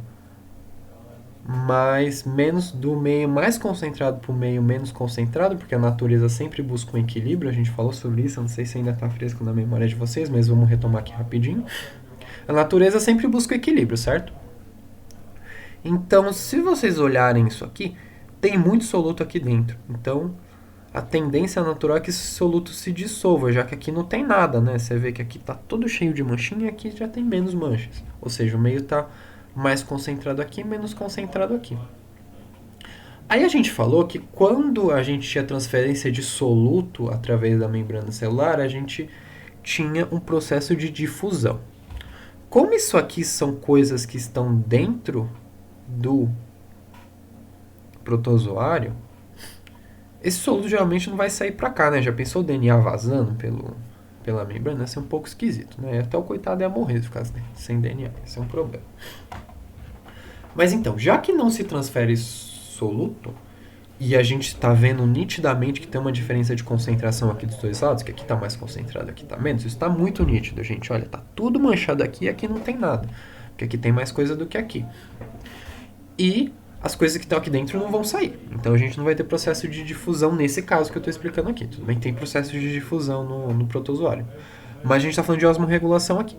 Speaker 1: do meio mais concentrado para o meio menos concentrado, porque a natureza sempre busca um equilíbrio. A gente falou sobre isso, eu não sei se ainda está fresco na memória de vocês, mas vamos retomar aqui rapidinho. A natureza sempre busca o equilíbrio, certo? Então, se vocês olharem isso aqui, tem muito soluto aqui dentro. Então, a tendência natural é que esse soluto se dissolva, já que aqui não tem nada, né? Você vê que aqui está todo cheio de manchinha e aqui já tem menos manchas. Ou seja, o meio está mais concentrado aqui, menos concentrado aqui. Aí a gente falou que quando a gente tinha transferência de soluto através da membrana celular, a gente tinha um processo de difusão. Como isso aqui são coisas que estão dentro do protozoário, esse soluto geralmente não vai sair para cá, né? Já pensou o DNA vazando pela membrana? Ia ser um pouco esquisito, né? Até o coitado ia morrer se ficasse sem DNA. Esse é um problema. Mas então, já que não se transfere soluto, e a gente está vendo nitidamente que tem uma diferença de concentração aqui dos dois lados, que aqui está mais concentrado, aqui está menos, isso está muito nítido, gente. Olha, está tudo manchado aqui e aqui não tem nada. Porque aqui tem mais coisa do que aqui. E as coisas que estão aqui dentro não vão sair. Então a gente não vai ter processo de difusão nesse caso que eu estou explicando aqui. Tudo bem, tem processo de difusão no protozoário. Mas a gente está falando de osmorregulação aqui.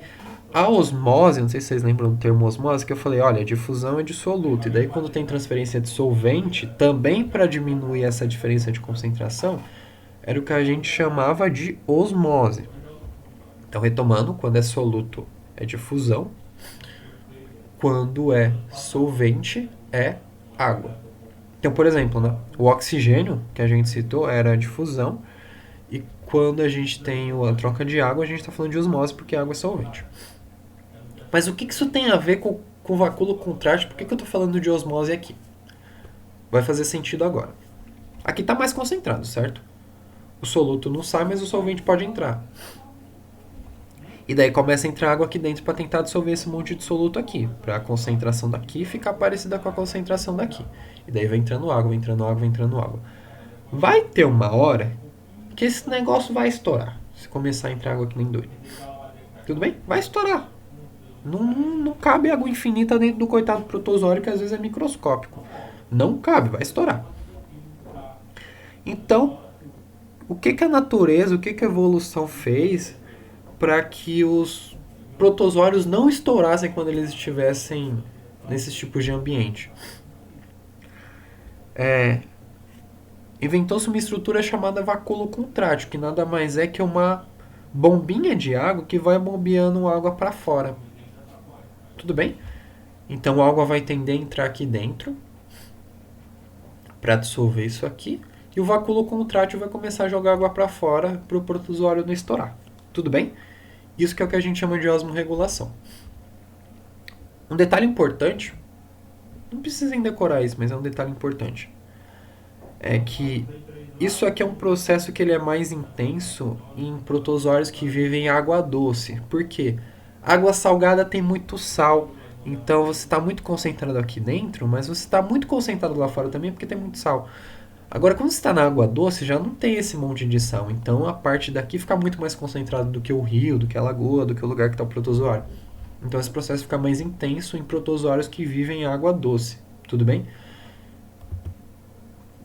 Speaker 1: A osmose, não sei se vocês lembram do termo osmose, que eu falei, olha, a difusão é dissoluto. E daí quando tem transferência de solvente, também para diminuir essa diferença de concentração, era o que a gente chamava de osmose. Então retomando, quando é soluto é difusão, quando é solvente é água. Então, por exemplo, né, o oxigênio que a gente citou era a difusão, e quando a gente tem a troca de água, a gente está falando de osmose porque a água é solvente. Mas o que isso tem a ver com o vacúolo contrátil? Por que eu estou falando de osmose aqui? Vai fazer sentido agora. Aqui está mais concentrado, certo? O soluto não sai, mas o solvente pode entrar. E daí começa a entrar água aqui dentro para tentar dissolver esse monte de soluto aqui, para a concentração daqui ficar parecida com a concentração daqui. E daí vai entrando água, vai entrando água, vai entrando água. Vai ter uma hora que esse negócio vai estourar. Se começar a entrar água aqui nem doido. Tudo bem? Vai estourar. Não cabe água infinita dentro do coitado protozoário, que às vezes é microscópico. Não cabe, vai estourar. Então, o que, que a natureza, o que, que a evolução fez para que os protozoários não estourassem quando eles estivessem nesses tipos de ambiente? Inventou-se uma estrutura chamada vacúolo contrátil, que nada mais é que uma bombinha de água que vai bombeando água para fora. Tudo bem? Então a água vai tender a entrar aqui dentro para dissolver isso aqui, e o vacúolo contrátil vai começar a jogar água para fora para o protozoário não estourar. Tudo bem? Isso que é o que a gente chama de osmorregulação. Um detalhe importante, não precisem decorar isso, mas é um detalhe importante, é que isso aqui é um processo que ele é mais intenso em protozoários que vivem em água doce. Por quê? Água salgada tem muito sal, então você está muito concentrado aqui dentro, mas você está muito concentrado lá fora também porque tem muito sal. Agora, quando você está na água doce, já não tem esse monte de sal. Então, a parte daqui fica muito mais concentrada do que o rio, do que a lagoa, do que o lugar que está o protozoário. Então, esse processo fica mais intenso em protozoários que vivem em água doce. Tudo bem?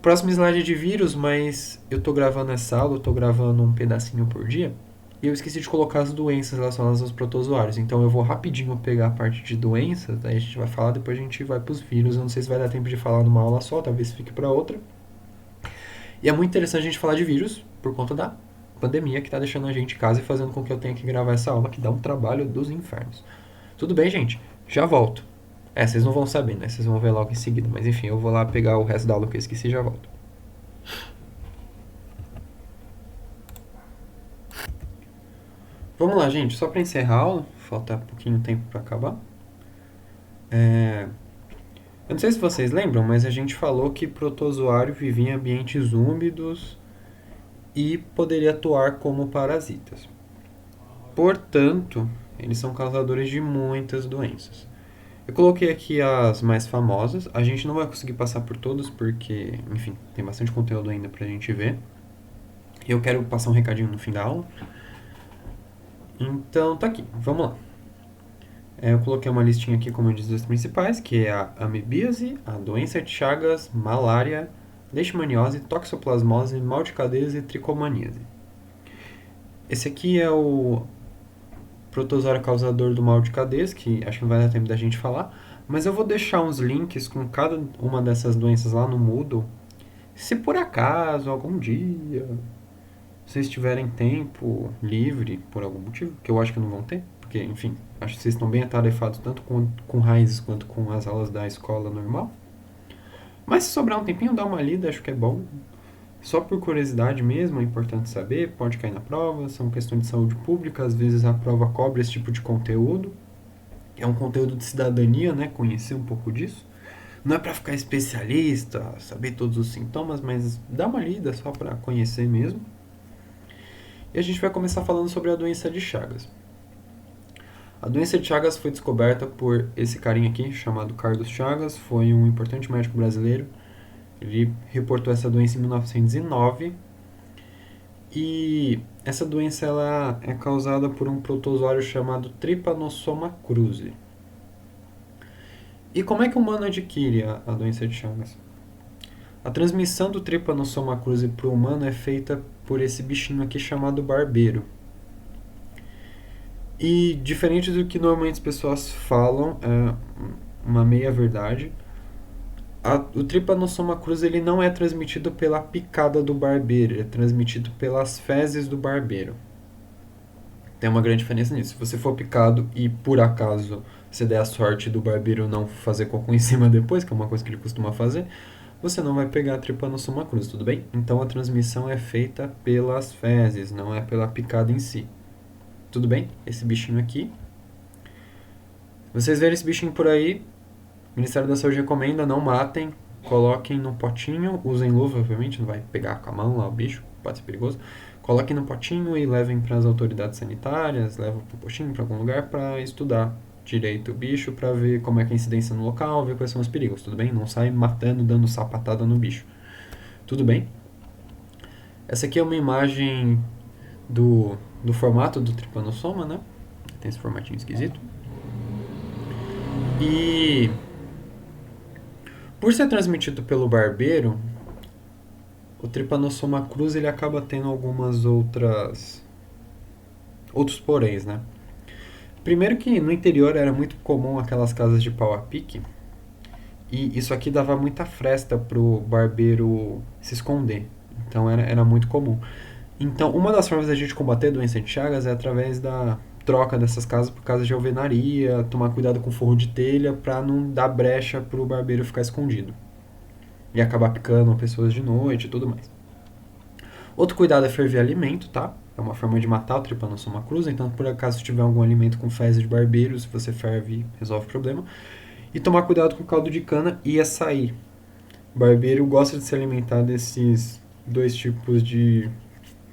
Speaker 1: Próximo slide é de vírus, mas eu estou gravando essa aula, eu estou gravando um pedacinho por dia. E eu esqueci de colocar as doenças relacionadas aos protozoários. Então, eu vou rapidinho pegar a parte de doenças, aí a gente vai falar, depois a gente vai para os vírus. Eu não sei se vai dar tempo de falar numa aula só, talvez fique para outra. E é muito interessante a gente falar de vírus por conta da pandemia que está deixando a gente em casa e fazendo com que eu tenha que gravar essa aula, que dá um trabalho dos infernos. Tudo bem, gente? Já volto. Vocês não vão saber, né? Vocês vão ver logo em seguida. Mas enfim, eu vou lá pegar o resto da aula que eu esqueci e já volto. Vamos lá, gente. Só para encerrar a aula, falta pouquinho tempo para acabar. Eu não sei se vocês lembram, mas a gente falou que protozoário vivia em ambientes úmidos e poderia atuar como parasitas. Portanto, eles são causadores de muitas doenças. Eu coloquei aqui as mais famosas. A gente não vai conseguir passar por todas porque, enfim, tem bastante conteúdo ainda pra gente ver. Eu quero passar um recadinho no fim da aula. Então, tá aqui. Vamos lá. Eu coloquei uma listinha aqui, como eu disse, das principais, que é a amebíase, a doença de Chagas, malária, leishmaniose, toxoplasmose, mal de cadeias e tricomaníase. Esse aqui é o protozoário causador do mal de cadeias, que acho que não vai dar tempo da gente falar, mas eu vou deixar uns links com cada uma dessas doenças lá no Moodle. Se por acaso, algum dia, vocês tiverem tempo livre, por algum motivo, que eu acho que não vão ter, porque, enfim, acho que vocês estão bem atarefados tanto com raízes quanto com as aulas da escola normal. Mas se sobrar um tempinho, dá uma lida, acho que é bom. Só por curiosidade mesmo, é importante saber, pode cair na prova, são questões de saúde pública, às vezes a prova cobre esse tipo de conteúdo. É um conteúdo de cidadania, né? Conhecer um pouco disso. Não é para ficar especialista, saber todos os sintomas, mas dá uma lida só para conhecer mesmo. E a gente vai começar falando sobre a doença de Chagas. A doença de Chagas foi descoberta por esse carinha aqui, chamado Carlos Chagas, foi um importante médico brasileiro. Ele reportou essa doença em 1909 e essa doença ela é causada por um protozoário chamado Trypanosoma cruzi. E como é que o humano adquire a doença de Chagas? A transmissão do Trypanosoma cruzi para o humano é feita por esse bichinho aqui chamado barbeiro. E diferente do que normalmente as pessoas falam, é uma meia-verdade, o Trypanosoma cruzi ele não é transmitido pela picada do barbeiro, ele é transmitido pelas fezes do barbeiro. Tem uma grande diferença nisso. Se você for picado e por acaso você der a sorte do barbeiro não fazer cocô em cima depois, que é uma coisa que ele costuma fazer, você não vai pegar a Trypanosoma cruzi, tudo bem? Então a transmissão é feita pelas fezes, não é pela picada em si. Tudo bem? Esse bichinho aqui. Vocês verem esse bichinho por aí, o Ministério da Saúde recomenda não matem, coloquem no potinho, usem luva, obviamente, não vai pegar com a mão lá o bicho, pode ser perigoso. Coloquem no potinho e levem para as autoridades sanitárias, levam para o postinho, para algum lugar, para estudar direito o bicho, para ver como é que é a incidência no local, ver quais são os perigos, tudo bem? Não sai matando, dando sapatada no bicho. Tudo bem? Essa aqui é uma imagem do formato do Trypanosoma, né? Tem esse formatinho esquisito. E por ser transmitido pelo barbeiro, o Trypanosoma cruz ele acaba tendo algumas outros poréns, né? Primeiro que no interior era muito comum aquelas casas de pau a pique, e isso aqui dava muita fresta pro barbeiro se esconder. Então era muito comum. Então, uma das formas da gente combater a doença de Chagas é através da troca dessas casas por casas de alvenaria, tomar cuidado com forro de telha para não dar brecha pro barbeiro ficar escondido e acabar picando pessoas de noite e tudo mais. Outro cuidado é ferver alimento, tá? É uma forma de matar o Trypanosoma cruz, então por acaso tiver algum alimento com fezes de barbeiro, se você ferve, resolve o problema. E tomar cuidado com o caldo de cana e açaí. O barbeiro gosta de se alimentar desses dois tipos de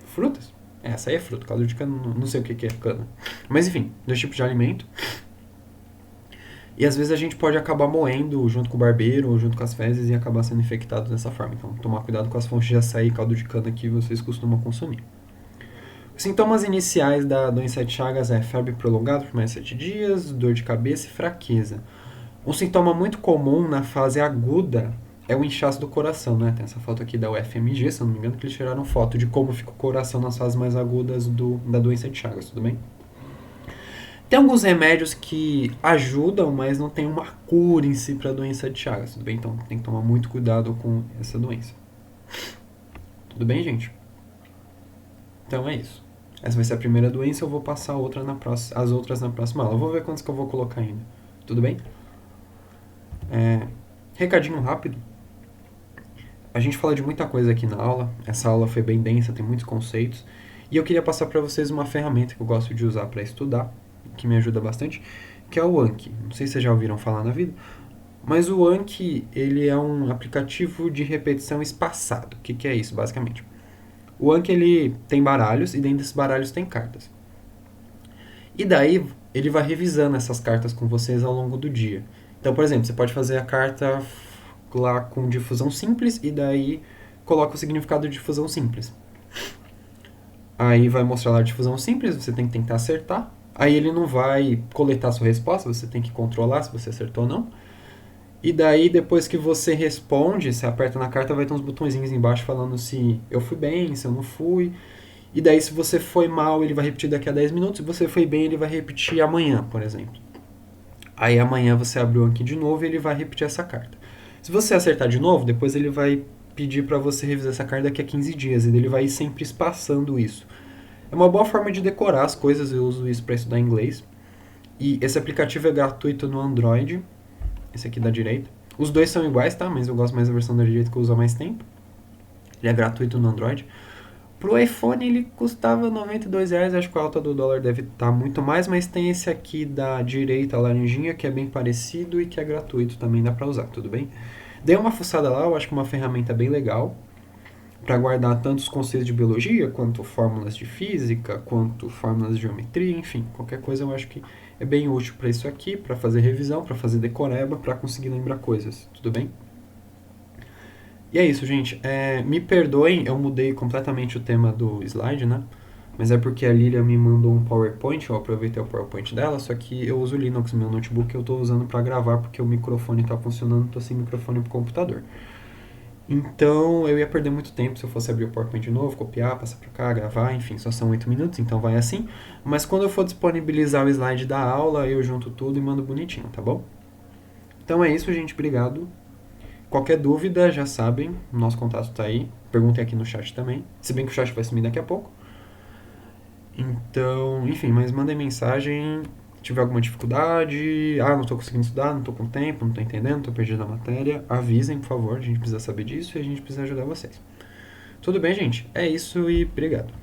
Speaker 1: frutas. Açaí é fruta, caldo de cana não sei o que é cana. Mas enfim, dois tipos de alimento. E às vezes a gente pode acabar moendo junto com o barbeiro ou junto com as fezes e acabar sendo infectado dessa forma. Então, tomar cuidado com as fontes de açaí e caldo de cana que vocês costumam consumir. Os sintomas iniciais da doença de Chagas é febre prolongada por mais de 7 dias, dor de cabeça e fraqueza. Um sintoma muito comum na fase aguda é o inchaço do coração, né? Tem essa foto aqui da UFMG, se eu não me engano, que eles tiraram foto de como fica o coração nas fases mais agudas da doença de Chagas, tudo bem? Tem alguns remédios que ajudam, mas não tem uma cura em si para a doença de Chagas, tudo bem? Então tem que tomar muito cuidado com essa doença. Tudo bem, gente? Então é isso. Essa vai ser a primeira doença, eu vou passar as outras na próxima aula. Eu vou ver quantas que eu vou colocar ainda. Tudo bem? Recadinho rápido. A gente fala de muita coisa aqui na aula. Essa aula foi bem densa, tem muitos conceitos. E eu queria passar para vocês uma ferramenta que eu gosto de usar para estudar, que me ajuda bastante, que é o Anki. Não sei se vocês já ouviram falar na vida, mas o Anki, ele é um aplicativo de repetição espaçado. O que é isso, basicamente? O Anki, ele tem baralhos, e dentro desses baralhos tem cartas. E daí, ele vai revisando essas cartas com vocês ao longo do dia. Então, por exemplo, você pode fazer a carta lá com difusão simples, e daí coloca o significado de difusão simples. Aí vai mostrar lá a difusão simples, você tem que tentar acertar. Aí ele não vai coletar a sua resposta, você tem que controlar se você acertou ou não. E daí, depois que você responde, você aperta na carta, vai ter uns botõezinhos embaixo falando se eu fui bem, se eu não fui. E daí, se você foi mal, ele vai repetir daqui a 10 minutos. Se você foi bem, ele vai repetir amanhã, por exemplo. Aí amanhã você abre o Anki de novo e ele vai repetir essa carta. Se você acertar de novo, depois ele vai pedir para você revisar essa carta daqui a 15 dias. E ele vai ir sempre espaçando isso. É uma boa forma de decorar as coisas, eu uso isso para estudar inglês. E esse aplicativo é gratuito no Android. Esse aqui da direita. Os dois são iguais, tá? Mas eu gosto mais da versão da direita que eu uso há mais tempo. Ele é gratuito no Android. Pro iPhone ele custava R$92, acho que a alta do dólar deve estar muito mais, mas tem esse aqui da direita, laranjinha, que é bem parecido e que é gratuito também, dá pra usar, tudo bem? Dei uma fuçada lá, eu acho que é uma ferramenta bem legal para guardar tanto os conceitos de biologia, quanto fórmulas de física, quanto fórmulas de geometria, enfim, qualquer coisa eu acho que é bem útil para isso aqui, para fazer revisão, para fazer decoreba, para conseguir lembrar coisas, tudo bem? E é isso, gente. Me perdoem, eu mudei completamente o tema do slide, né? Mas é porque a Lilia me mandou um PowerPoint, eu aproveitei o PowerPoint dela, só que eu uso o Linux no meu notebook, eu estou usando para gravar porque o microfone está funcionando, estou sem microfone pro computador. Então eu ia perder muito tempo se eu fosse abrir o PowerPoint de novo, copiar, passar para cá, gravar, enfim, só são 8 minutos, então vai assim. Mas quando eu for disponibilizar o slide da aula, eu junto tudo e mando bonitinho, tá bom? Então é isso, gente, obrigado. Qualquer dúvida, já sabem, o nosso contato está aí. Perguntem aqui no chat também. Se bem que o chat vai sumir daqui a pouco. Então, enfim, mas mandem mensagem. Se tiver alguma dificuldade, não estou conseguindo estudar, não estou com tempo, não estou entendendo, estou perdido na matéria, avisem, por favor, a gente precisa saber disso e a gente precisa ajudar vocês. Tudo bem, gente? É isso e obrigado.